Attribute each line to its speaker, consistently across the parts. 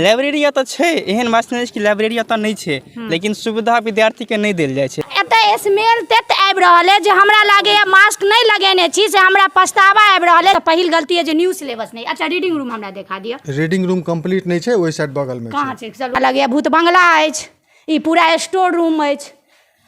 Speaker 1: Library एतऽ छै, एहन बात नहि छै कि लाइब्रेरी एतऽ नहीं छै, लेकिन सुविधा विद्यार्थी के नहीं देल जाय छै।
Speaker 2: एतऽ स्मेल तत आबि रहल है जे हमरा लागे मास्क नहीं लगेने छी से हमरा पछतावा आबि रहल है। पहिल गलती है जे न्यू सिलेबस नहीं। अच्छा रीडिंग रूम हमरा देखा दिया।
Speaker 3: रीडिंग रूम कंप्लीट नहीं छै, ओइ साइड बगल में
Speaker 2: कहाँ छै? चल लगे भूत बंगला अछि, ई पूरा स्टोर रूम अछि,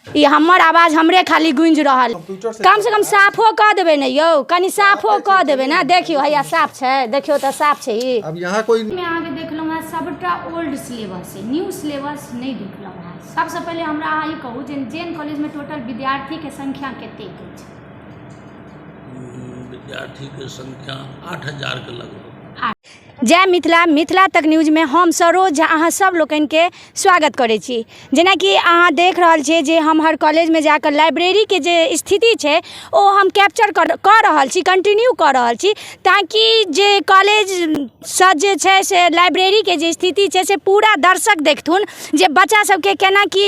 Speaker 2: ई हमर आवाज हमरे खाली गूंज रहल। कम से कम साफो कऽ देबै ने यौ, कनी साफो कऽ देबै ने। देखियो हैया साफ छै, देखियो तऽ साफ छै ई।
Speaker 3: अब यहाँ कोई
Speaker 2: मैं आगे देखलहुँ हैं सबटा ओल्ड सिलेबस है, न्यू सिलेबस नहीं देखलहुँ हैं। सबसे पहले हमरा अहाँ ई कहू जे जेन कॉलेज में टोटल विद्यार्थी के संख्या कतेक अछि?
Speaker 4: विद्यार्थी के संख्या 8000 के लगभग।
Speaker 2: जय मिथिला, मिथिला तक न्यूज में हम सरोज अहाँ सब लोकन के स्वागत करै छी। जेना कि अहाँ देख रहल छियै जे हम हर कॉलेज में जाकर लाइब्रेरी के जे स्थिति छै ओ हम कैप्चर कऽ रहल छी, कंटिन्यू कऽ रहल छी, ताकि जे कॉलेज से जे छै से लाइब्रेरी के जे स्थिति छै से पूरा दर्शक देखथुन जे बच्चा सबके केना कि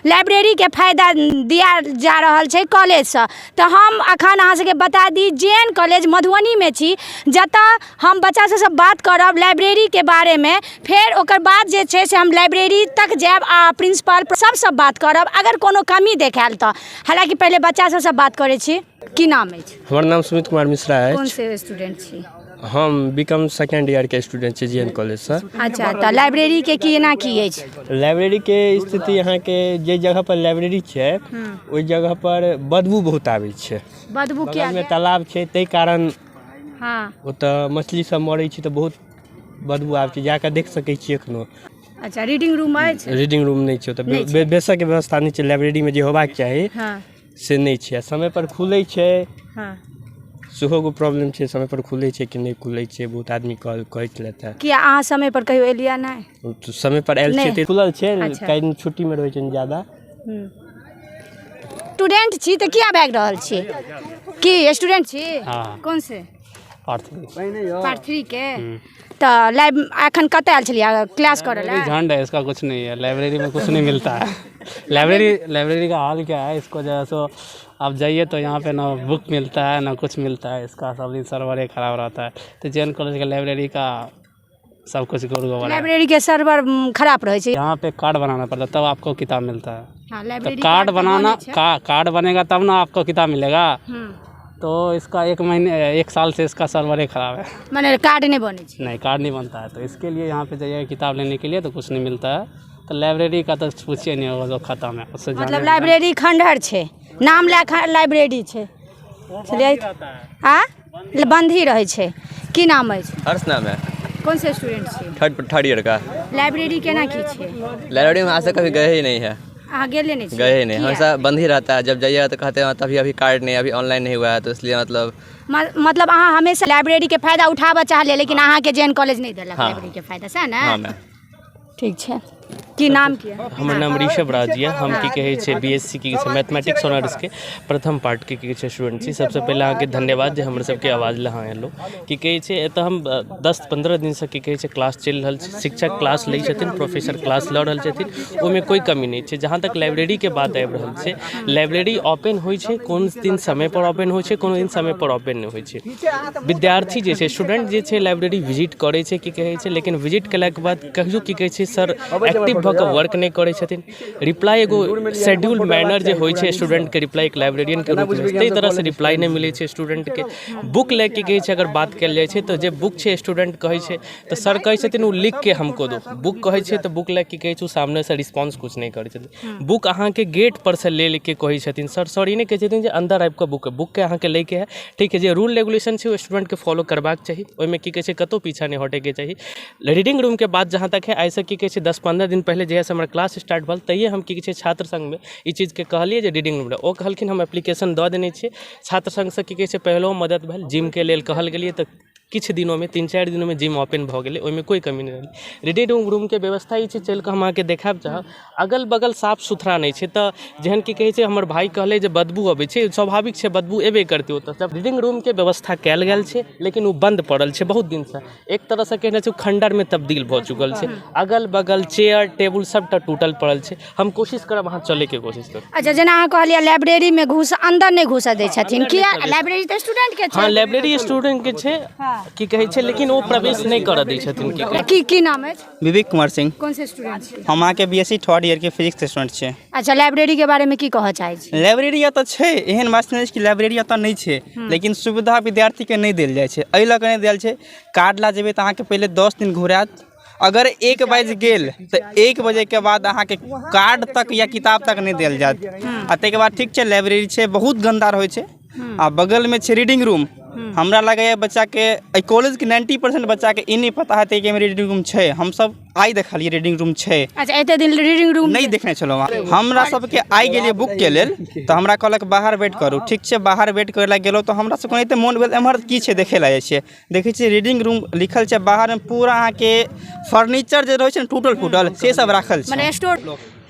Speaker 2: लाइब्रेरी के फायदा दिया जा रहल छै कॉलेज से। तऽ हम अखन अहाँ सबके बता दी जेएन कॉलेज मधुबनी में छी, जतऽ हम बच्चा सबसँ बात करब लाइब्रेरी के बारे में। फिर ओकर बाद जे छै से हम लाइब्रेरी तक जायब आ प्रिंसिपल सबसँ बात करब अगर कोनो कमी देखायल तऽ। हालांकि पहले बच्चा सबसँ बात करै छी। की नाम अछि?
Speaker 5: हमर नाम सुमित कुमार मिश्रा है।
Speaker 2: कौन से स्टूडेंट छी?
Speaker 5: हम बीकॉम सेकेंड ईयर के स्टूडेंट छी जीएन कॉलेज से।
Speaker 2: अच्छा, तऽ लाइब्रेरी के केना की अछि?
Speaker 5: लाइब्रेरी के स्थिति यहाँ के जे जगह पर लाइब्रेरी छै ओइ जगह पर बदबू बहुत आबै छै।
Speaker 2: बदबू
Speaker 5: बगल
Speaker 2: किया?
Speaker 5: में तालाब छै, तै कारण
Speaker 2: हाँ,
Speaker 5: ओतऽ मछली सब मरै छै तऽ बहुत बदबू आबै छै, जाके देख सकै छी एखनो।
Speaker 2: अच्छा, रीडिंग रूम अछि?
Speaker 5: रीडिंग रूम नहीं छै, ओतऽ बेसक के व्यवस्था नहीं छै। लाइब्रेरी में जे होबाक चाही से नहीं छै। समय पर खुलै छै, सेहो को प्रॉब्लम छै, समय पर खुलै छै कि नहीं खुलै छै, बहुत आदमी कहैत लेता।
Speaker 2: किया अहाँ समय पर कहियो एलिया नहीं?
Speaker 5: समय पर आयल छै तऽ खुलल छै, कई दिन छुट्टी में रहै छै ज्यादा।
Speaker 2: स्टूडेंट छी तऽ किया भाग रहल छी? की स्टूडेंट छी?
Speaker 5: हाँ।
Speaker 2: कौन से?
Speaker 5: पार्ट
Speaker 2: 3 के। तो लाइव अखन कतऽ आयल छलियै क्लास करऽ लए?
Speaker 6: झंड है, इसका कुछ नहीं है। लाइब्रेरी में कुछ नहीं मिलता है। लाइब्रेरी का हाल क्या है, इसको जो है सो आप जाइए तो यहाँ पे ना बुक मिलता है ना कुछ मिलता है। इसका सब दिन सर्वर खराब रहता है। तो जेएन कॉलेज के लाइब्रेरी का सब कुछ गोबर।
Speaker 2: लाइब्रेरी के सर्वर खराब रहे छै।
Speaker 6: यहाँ पे कार्ड बनाना पड़ता है तब आपको किताब मिलता है।
Speaker 2: हाँ,
Speaker 6: तो कार्ड बनाना कार्ड बनेगा तब ना आपको किताब मिलेगा। तो इसका 1 साल से इसका सर्वर खराब है।
Speaker 2: मैंने कार्ड नहीं बने छै?
Speaker 6: नहीं, कार्ड नहीं बनता है। तो इसके लिए यहाँ पे जाइए किताब लेने के लिए तो कुछ नहीं मिलता है। तो लाइब्रेरी का तो पूछिए नहीं होगा, जो खत्म है उससे।
Speaker 2: मतलब लाइब्रेरी खंडहर छै, नाम लाइब्रेरी छै, चलिए हाँ बंद ही रहे छै। की नाम है?
Speaker 7: हर्ष नाम है।
Speaker 2: कौन से स्टूडेंट छी?
Speaker 7: थर्ड ईयर का।
Speaker 2: लाइब्रेरी केना की छै?
Speaker 7: लाइब्रेरी में आज तक कभी गए ही नहीं है।
Speaker 2: गेले नहीं?
Speaker 7: गए ही नहीं, हमेशा बंद ही रहता है। जब जाइएगा तो कहते हैं तभी अभी कार्ड नहीं, अभी ऑनलाइन नहीं हुआ है, तो इसलिए
Speaker 2: मतलब अहाँ हमेशा लाइब्रेरी के फायदा उठाबऽ चाहलिए, लेकिन अहाँ के जेएन कॉलेज नहीं देलक लाइब्रेरी के फायदा, सही ना?
Speaker 7: हाँ मैम।
Speaker 2: ठीक छै। की नाम की?
Speaker 5: हमर नाम ऋषभ राज है। हम की कहे छै बीएससी की मैथमेटिक्स ऑनर्स के प्रथम पार्ट के स्टूडेंट छी। सबसे पहले अहाँ के धन्यवाद जे हमर सबके आवाज लहाँ एलो। की कहे छै एतऽ हम 10-15 दिन से की कहे छै क्लास चलि रहल छै, शिक्षक क्लास लै छथिन, प्रोफेसर क्लास लऽ रहल छथिन, ओहिमे कोई कमी नहीं छै। जहाँ तक लाइब्रेरी के बात आबि रहल छै, लाइब्रेरी ओपन होइ छै, कोन दिन समय पर ओपन होइ छै, कोनो दिन समय पर ओपन नहीं होइ छै। विद्यार्थी जे छै, स्टूडेंट जे छै लाइब्रेरी विजिट करै छै की कहे छै, लेकिन विजिट केलाके बाद कहियो की कहे छै सर एक्टिव भऽ कऽ वर्क नहीं करे छथिन। रिप्लाई एगो शेड्यूल्ड मैनर जे होइ छै स्टूडेंट के रिप्लाई एक लाइब्रेरियन के रूप में, तै तरह से रिप्लाई नहीं मिले छै स्टूडेंट के। बुक ले के कहे छै अगर बात कल जाए छै तो जे बुक छै स्टूडेंट कहे छै तो सर कहे छथिन वो लिख के हमको दो। बुक कहे छै तो बुक ले के कहे छै सामने से रिस्पांस कुछ नहीं करे छथिन। बुक अहाँ के गेट पर से ले के कहे छथिन सर ई नहीं कहे छथिन जे अंदर आबि के बुक के अहाँ के ले के है, ठीक है। जे रूल रेगुलेशन छै वो स्टूडेंट के फॉलो करबाक चाहिए, ओहिमे की कहे छै कतो पीछा नहीं हटे के चाहिए। रीडिंग रूम के बात जहाँ तक है, ऐसे की कहे छै 10-15 दिन पहले जहिया हमर क्लास स्टार्ट भेल तहिए हम की छै छात्र संघ में ई चीज के कहलिए जे रीडिंग रूम ओ कहलखिन हम एप्लीकेशन दऽ देने छियै। छात्र संघ से की कहे छै पहलो मदद भेल, जिम के लेल कहल गेलिए तो किछु दिनों में 3-4 दिनों में जिम ओपन भऽ गेलै, ओहिमे कोई कमी नहीं रहलै। रीडिंग रूम के व्यवस्था ई छै चलि कऽ हम अहाँके देखाब चाहब। अगल बगल साफ सुथरा नहीं छै, तऽ जेहन की कहे छै हमर भाई कहले जे बदबू अबै छै, स्वाभाविक छै बदबू एबे करतै ओतऽ। जब रीडिंग रूम के व्यवस्था कयल गेल छै लेकिन वो बंद पड़ल छै बहुत दिन से। एक तरह से कहने छै खंडर में तब्दील भऽ चुकल छै। अगल बगल चेयर टेबुल सबटा टूटल पड़ल छै। हम कोशिश करब अहाँ चले के कोशिश करब।
Speaker 2: अच्छा, जेना अहाँ कहलिए लाइब्रेरी में अंदर नहीं घुसऽ दै छथिन, किया? लाइब्रेरी तो स्टूडेंट के छै।
Speaker 5: हाँ, लाइब्रेरी स्टूडेंट के छै। की कहै छै लेकिन वो प्रवेश नहीं करऽ दै छथिन की कहै
Speaker 2: की नाम है?
Speaker 1: विवेक कुमार सिंह।
Speaker 2: कौन से स्टूडेंट छी?
Speaker 1: हम अहाँके BSc थर्ड ईयर के फिजिक्स स्टूडेंट छियै।
Speaker 2: अच्छा, लाइब्रेरी के बारे में की कहऽ चाहै छी?
Speaker 1: लाइब्रेरी एतऽ छै, एहन बात नहि छै कि लाइब्रेरी एतऽ नहि छै, लेकिन सुविधा विद्यार्थी के नहि देल जाइ छै। एहि लऽ कऽ नहि देल छै, कार्ड ला जेबै तऽ अहाँके पहिले 10 दिन घुरायत। अगर 1 बाजि गेल तऽ 1 बजे के बाद अहाँके कार्ड तक या किताब तक नहि देल जायत। आ ताहिके बाद ठीक छै, लाइब्रेरी छै, बहुत गंदा रहै छै। आ बगल में छै रीडिंग रूम। हमरा लगैए बच्चा के कॉलेज के 90% बच्चा के ई नहीं पता हेतै कि रीडिंग रूम छै। हम सब आइ देखलिए रीडिंग रूम छै।
Speaker 2: अच्छा, एते दिन रीडिंग रूम
Speaker 1: नहीं देखने छलहुँ। हमरा सबके आइ गेलिए बुक के लेल तऽ हमरा कहलक बाहर वेट करू। ठीक छै, बाहर वेट करै लए गेलहुँ तऽ हमरा सबके एते मोन भेल एम्हर की छै देखे लए जाइ छियै। देखै छियै रीडिंग रूम लिखल छै, बाहर में पूरा अहाँके फर्नीचर जे रहै छै ने टूटल फूटल से सब राखल छै।
Speaker 2: माने स्टोर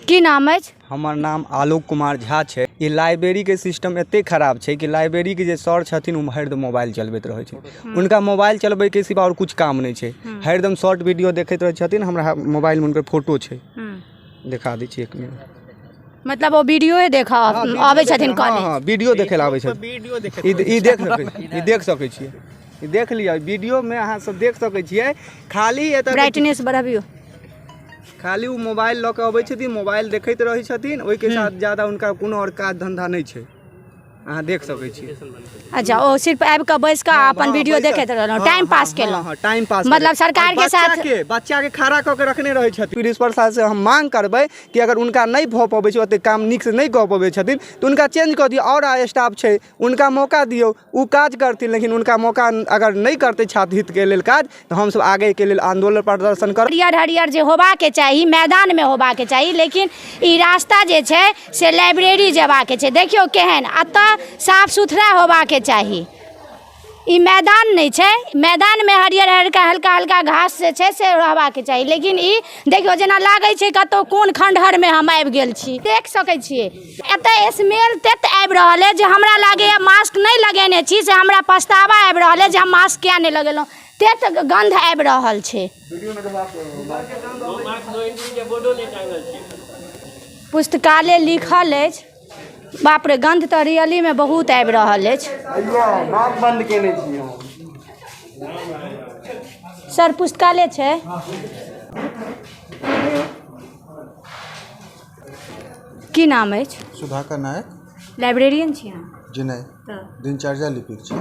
Speaker 2: की नाम अछि?
Speaker 8: हमर नाम आलोक कुमार झा छै। ई लाइब्रेरी के सिस्टम एते खराब छै कि लाइब्रेरी के जे सर छथिन ओ हरदम मोबाइल चलबैत रहै छै। उनका मोबाइल चलबै के सिवा और कुछ काम नहीं छै। हरदम शॉर्ट वीडियो देखैत रहै छथिन। हमरा मोबाइल में उनकर फोटो छै, दिखा दै छी 1 मिनट।
Speaker 2: मतलब वो वीडियो देखा आबै छथिन कॉलेज?
Speaker 8: हाँ, वीडियो देखे ला आबै छथिन। ई देख सकै छियै, ई देख लिअ वीडियो में अहाँ सब देख सकै छियै। खाली एतऽ
Speaker 2: ब्राइटनेस बढ़ाबियो।
Speaker 8: खाली वो मोबाइल लऽ के अबै छथिन, मोबाइल देखैत रहै छथिन। ओहिके साथ ज़्यादा उनका कोनो और काज धंधा नहीं छै, अहाँ देख सकै छियै।
Speaker 2: अच्छा, ओ सिर्फ आबि कऽ बैस कऽ अपन वीडियो देखैत रहलहुँ, टाइम पास केलहुँ।
Speaker 8: टाइम पास
Speaker 2: मतलब सरकार के साथ
Speaker 8: बच्चा के खड़ा कऽ के रखने रहै छथिन। प्रिंसिपल साहब से हम मांग करबै कि अगर उनका नहीं भऽ पबै छै, ओते काम नीक से नहीं कऽ पबै छथिन तऽ उनका चेंज कऽ दियौ। और स्टाफ छै उनका मौका दियौ, वो काज करथिन। लेकिन उनका मौका अगर नहीं करते छात्र हित के लेल काज तऽ हम सब आगे के लेल आंदोलन प्रदर्शन करब।
Speaker 2: हरियर जे होबाक चाही, मैदान में होबाक चाही, लेकिन ई रास्ता जे छै से लाइब्रेरी जेबाक छै। देखियौ केहन एतऽ साफ सुथरा होबाक चाही। ई मैदान नहीं छै, मैदान में हरियर हल्का हल्का घास से छै से रहबाक चाही। लेकिन ई देखियो जेना लागै छै कतौ कोन खंडहर में हम आबि गेल छी। देख सकै छियै एतऽ स्मेल तत आबि रहल है जे हमरा लागैए मास्क नहीं लगेने छी से हमरा पछतावा आबि रहल है जे हम मास्क किया नहीं लगेलहुँ। तत गंध आबि रहल छै। पुस्तकालय लिखल अछि, बाप रे गंध तऽ रियली में बहुत आबि रहल अछि। सर पुस्तकालय छै? की नाम अछि?
Speaker 3: सुधाकर नायक।
Speaker 2: लाइब्रेरियन छी अहाँ?
Speaker 3: जी नहीं, दिनचर्या लिपिक छी।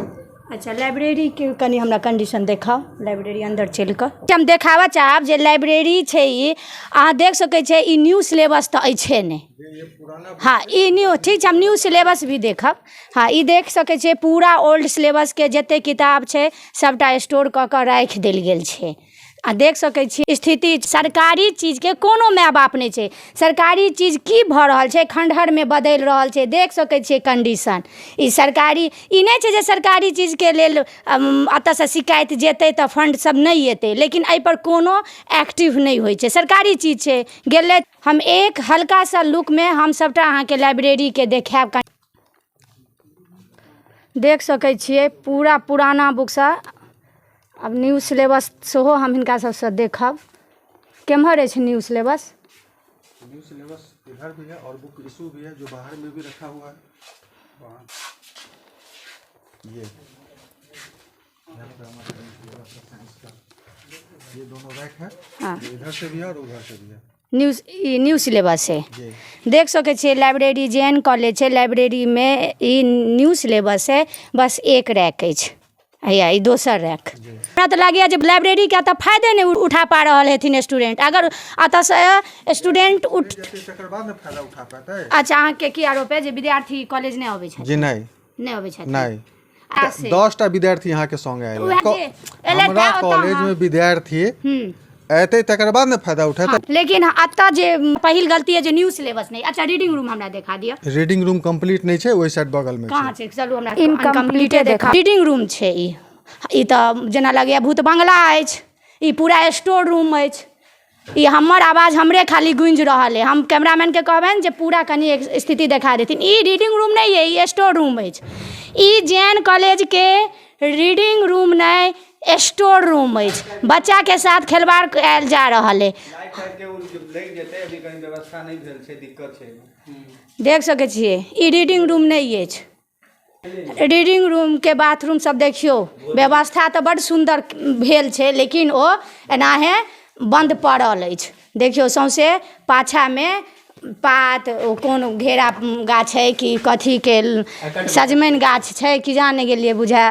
Speaker 2: अच्छा, लाइब्रेरी के कनी हमरा कंडीशन देखाओ, लाइब्रेरी अंदर चलि कऽ हम देखाबऽ चाहब जे लाइब्रेरी छै। ई अहाँ देख सकै छियै, ई न्यू सिलेबस तऽ अछि नहि। हाँ, ई न्यू ठीक छै, हम न्यू सिलेबस भी देखब। हाँ, ई देख सकै छियै पूरा ओल्ड सिलेबस के जते किताब छै सबटा स्टोर कऽ कऽ राखि देल गेल छै। आ देख सकै छी स्थिति सरकारी चीज के कोनो माय बाप नहीं छै। सरकारी चीज की भऽ रहल छै, खंडहर में बदलि रहल छै। देख सकै छियै कंडीशन। ई सरकारी ई नहीं छै जे सरकारी चीज के लेल एतऽ से शिकायत जेतै तऽ फंड सब नहीं एतै, लेकिन एहि पर कोनो एक्टिव नहीं होइ छै। सरकारी चीज छै गेलै। हम एक हल्का सा लुक में हम सबटा अहाँ के लाइब्रेरी के देखायब। देख सकै छियै पूरा पुराना बुक सा। अब न्यू सिलेबस सेहो हम हिनका सबसे देखब। केम्हर अछि न्यू सिलेबस?
Speaker 3: न्यू सिलेबस इधर भी है और बुक इशू भी है जो बाहर में भी रखा हुआ है। ये दोनों रैक है।
Speaker 2: हाँ,
Speaker 3: इधर से भी है और उधर से भी है।
Speaker 2: न्यू सिलेबस है। देख सकै छियै लाइब्रेरी JN कॉलेज है, लाइब्रेरी में ई न्यू सिलेबस है। बस एक रैक अछि, हैया ई दोसर रैक। हमरा तऽ लागैए जे लाइब्रेरी के तऽ फायदे नहीं उठा पा रहल हेथिन स्टूडेंट। अगर एतऽ से स्टूडेंट
Speaker 3: तकर बाद ने फायदा उठा पाता है।
Speaker 2: अच्छा, अहाँ के की आरोप है जे विद्यार्थी कॉलेज नहीं अबै छथि?
Speaker 3: जी नहीं
Speaker 2: अबै छथि?
Speaker 3: नहीं, 10टा विद्यार्थी यहाँ के संगे आयल। हमरा कॉलेज में विद्यार्थी एते तकर बाद ने फायदा उठाता।
Speaker 2: लेकिन एतऽ जे पहिल गलती है जे न्यू सिलेबस नहीं। अच्छा, रीडिंग रूम हमरा देखा दिअ।
Speaker 3: रीडिंग रूम कंप्लीट नहीं छै, ओहि साइड बगल में
Speaker 2: कहाँ छै? चलू हमरा इनकम्प्लीटे देखा। रीडिंग रूम छै ई तऽ जेना लगैए भूत बंगला अछि। ई पूरा स्टोर रूम अछि। ई हमर आवाज हमरे खाली गूंज रहल है। हम कैमरामैन के कहबनि जे पूरा कनी स्थिति देखा देथिन। ई रीडिंग रूम नहीं है, ई स्टोर रूम अछि। ई JN कॉलेज के रीडिंग रूम नहीं स्टोर रूम अछि। बच्चा के साथ खिलवाड़ कयल जा रहल है। देख सकै छियै ई रीडिंग रूम नहीं अछि। रीडिंग रूम के बाथरूम सब देखियो व्यवस्था तऽ बड्ड सुन्दर भेल छै, लेकिन ओ एनाहे बंद पड़ल अछि। देखियो सौंसे पाछामे पात ओ कोन घेरा गाछ है कि कथी के सजमनि गाछ छै कि जाने गेलिए, बुझा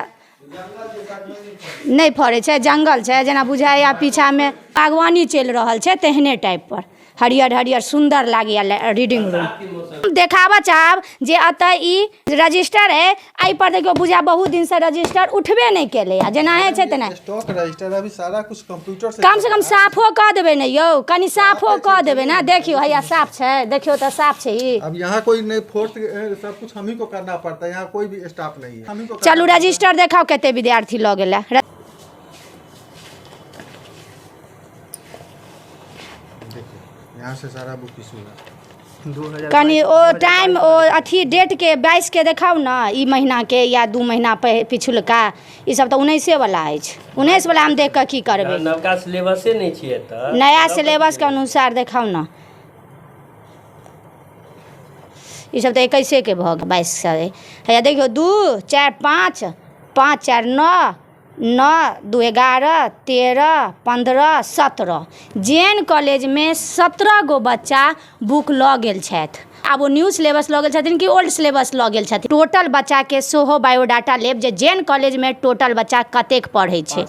Speaker 2: नहीं फड़े छै, जंगल छै जेना बुझाइया पीछामे बागवानी चलि रहल छै तेहने टाइप पर, हरियर हरियर सुंदर लागैया रीडिंग रूम। देखाबऽ चाहब जे अतऽ ई रजिस्टर है, एहि पर देखियो बुझा बहुत दिन से रजिस्टर उठबे नहीं केले, जेना है छै तेना
Speaker 3: स्टॉक रजिस्टर अभी सारा कुछ कंप्यूटर से
Speaker 2: कम साफो कऽ देबै ने यौ, कनि साफो कऽ देबै ने। देखियो हैया साफ छै, देखियो तऽ साफ छै ई।
Speaker 3: अब यहाँ कोई नहीं, फोर्थ सब कुछ हम ही को करना पड़ता है, यहाँ कोई भी स्टाफ नहीं है, हम ही को
Speaker 2: चलू रजिस्टर देखाओ कते विद्यार्थी लऽ गेलै।
Speaker 3: यहाँ से सारा बुक इशू है।
Speaker 2: कनि ओ टाइम ओ अथी डेट के 22 के देखाउ ना, ई महीना के या 2 महीना पिछुलका, ई सब तऽ 19 वाला अछि। 19 वाला हम देख कऽ की करबै,
Speaker 5: नवका सिलेबसे नहीं छिए तऽ
Speaker 2: नया सिलेबस के अनुसार देखाउ ना। ई सब तऽ 21 के भऽ गेल, 22 से हैया देखियो 2 4 5 5 4 9 9 2 11 13 15 17 जेएन कॉलेज में 17 गो बच्चा बुक लऽ गेल छथि। आब ओ न्यू सिलेबस लऽ गेल छथिन कि ओल्ड सिलेबस लऽ गेल छथिन। टोटल बच्चा के सेहो बायोडाटा लेब जे जेएन कॉलेज में टोटल बच्चा कतेक पढ़ै छै।